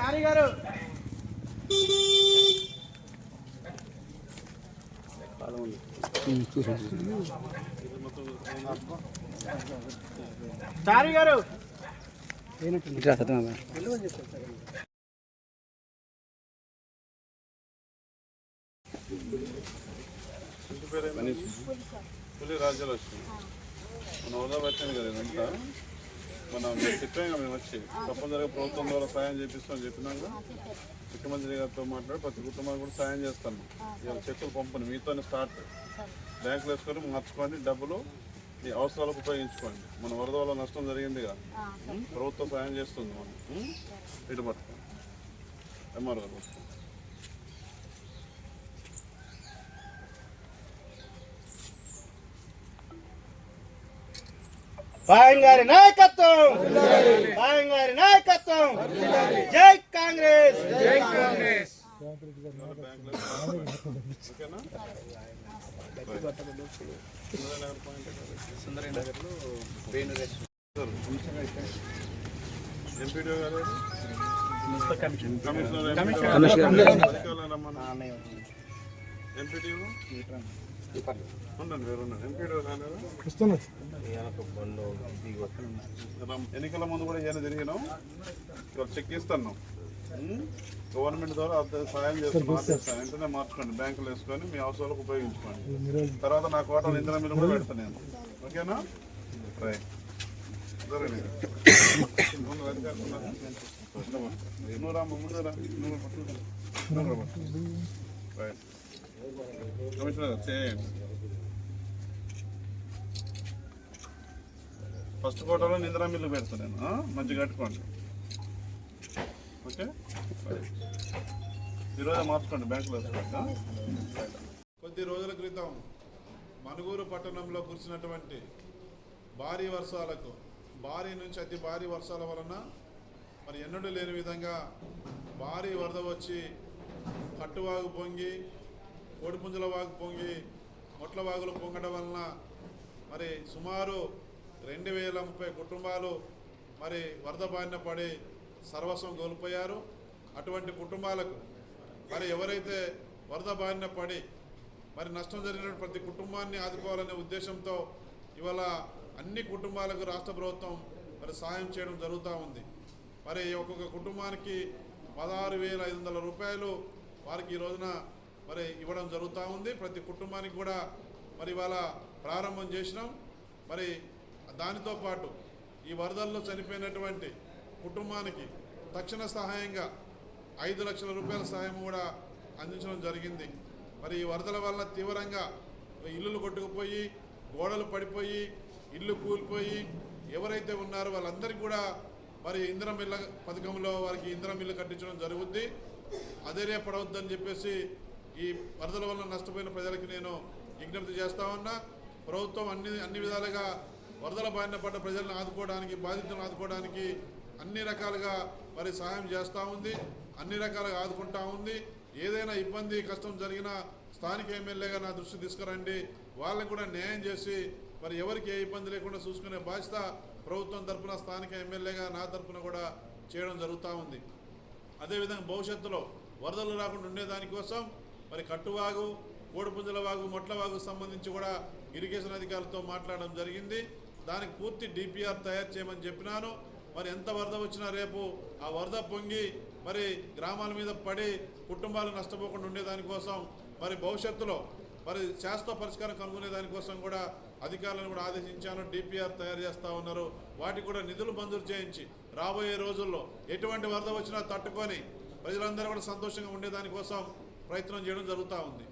చారి గారు చారి గారు పులి రాజ్యలక్ష్మి మన హోదా వచ్చాను కదా ఇదంతా మనం చెప్పాం కదా మేము వచ్చి తప్పనిసరిగా ప్రభుత్వం ద్వారా సాయం చేపిస్తామని చెప్పినాక ముఖ్యమంత్రి గారితో మాట్లాడి ప్రతి కుటుంబానికి కూడా సాయం చేస్తాను. ఇవాళ చెక్కులు పంపండి, మీతోనే స్టార్ట్. బ్యాంకులు వేసుకొని మార్చుకోండి, డబ్బులు ఈ అవసరాలకు ఉపయోగించుకోండి. మన వరద వల్ల నష్టం జరిగిందిగా, ప్రభుత్వం సాయం చేస్తుంది. మనం ఇటు పట్టుకోండి, ఎంఆర్ గారు పట్టుకోండి. బాయంగారి నాయకత్వం, బాయంగారి నాయకత్వం. జై కాంగ్రెస్, జై కాంగ్రెస్. ఎంపీడీఓ గారు ఎంపీడీఓ ఎన్నికల ముందు కూడా ఏమైనా తిరిగినాం, ఇవాళ చెక్ ఇస్తాను. గవర్నమెంట్ ద్వారా సాయం చేస్తాను, వెంటనే మార్చుకోండి, బ్యాంకులు వేసుకొని మీ అవసరాలకు ఉపయోగించుకోండి. తర్వాత నా కోటలు ఇంధన మిల్లు కూడా పెడతాను నేను, ఓకేనా? రైట్. కమిషనర్ చేయండి. ఫస్ట్ కోటలో నిద్ర మిల్లు పెడతాను నేను, మంచిగా కట్టుకోండి, ఓకే? ఈరోజు మార్చుకోండి, బ్యాంకులో వేసుకోండి. కొద్ది రోజుల క్రితం మనుగూరు పట్టణంలో కురిసినటువంటి భారీ వర్షాలకు, భారీ నుంచి అతి భారీ వర్షాల వలన మరి ఎన్నడూ లేని విధంగా భారీ వరద వచ్చి కట్టువాగు పొంగి, కోడిపుంజల వాగు పొంగి, మొట్ల వాగులు పొంగడం వలన మరి సుమారు 2030 కుటుంబాలు మరి వరద బారిన పడి సర్వస్వం కోల్పోయారు. అటువంటి కుటుంబాలకు మరి ఎవరైతే వరద బారిన పడి మరి నష్టం జరిగిన ప్రతి కుటుంబాన్ని ఆదుకోవాలనే ఉద్దేశంతో ఇవాళ అన్ని కుటుంబాలకు రాష్ట్ర ప్రభుత్వం మరి సాయం చేయడం జరుగుతూ ఉంది. మరి ఒక్కొక్క కుటుంబానికి 16,500 రూపాయలు వారికి ఈ రోజున మరి ఇవ్వడం జరుగుతూ ఉంది. ప్రతి కుటుంబానికి కూడా మరి ఇవాళ ప్రారంభం చేసినాం. మరి దానితో పాటు ఈ వరదల్లో చనిపోయినటువంటి కుటుంబానికి తక్షణ సహాయంగా 5 లక్షల రూపాయల సహాయం కూడా అందించడం జరిగింది. మరి ఈ వరదల వల్ల తీవ్రంగా ఇల్లులు కొట్టుకుపోయి, గోడలు పడిపోయి, ఇల్లు కూలిపోయి ఎవరైతే ఉన్నారో వాళ్ళందరికీ కూడా మరి ఇందిరమ్మ ఇళ్ళ పథకంలో వారికి ఇందిరమ్మ ఇల్లు కట్టించడం జరుగుద్ది. అధైర్యపడవద్దని చెప్పేసి ఈ వరదల వల్ల నష్టపోయిన ప్రజలకి నేను విజ్ఞప్తి చేస్తా ఉన్నా. ప్రభుత్వం అన్ని విధాలుగా వరదల బారిన పడ్డ ప్రజలను ఆదుకోవడానికి, బాధితులను ఆదుకోవడానికి అన్ని రకాలుగా మరి సహాయం చేస్తూ ఉంది, అన్ని రకాలుగా ఆదుకుంటా ఉంది. ఏదైనా ఇబ్బంది కష్టం జరిగినా స్థానిక ఎమ్మెల్యేగా నా దృష్టి తీసుకురండి, వాళ్ళకి కూడా న్యాయం చేసి మరి ఎవరికి ఏ ఇబ్బంది లేకుండా చూసుకునే బాధ్యత ప్రభుత్వం తరఫున, స్థానిక ఎమ్మెల్యేగా నా తరఫున కూడా చేయడం జరుగుతూ ఉంది. అదేవిధంగా భవిష్యత్తులో వరదలు రాకుండా ఉండేదానికోసం మరి కట్టువాగు, కోడిపుంజల వాగు, మొట్ల వాగు సంబంధించి కూడా ఇరిగేషన్ అధికారులతో మాట్లాడడం జరిగింది. దానికి పూర్తి డిపిఆర్ తయారు చేయమని చెప్పినాను. మరి ఎంత వరద వచ్చినా రేపు ఆ వరద పొంగి మరి గ్రామాల మీద పడి కుటుంబాలు నష్టపోకుండా ఉండేదానికోసం మరి భవిష్యత్తులో మరి శాశ్వత పరిష్కారం కనుగొనే దానికోసం కూడా అధికారులను కూడా ఆదేశించాను. డిపిఆర్ తయారు చేస్తూ ఉన్నారు. వాటికి కూడా నిధులు మంజూరు చేయించి రాబోయే రోజుల్లో ఎటువంటి వరద వచ్చినా తట్టుకొని ప్రజలందరూ కూడా సంతోషంగా ఉండేదానికోసం ప్రయత్నం చేయడం జరుగుతూ ఉంది.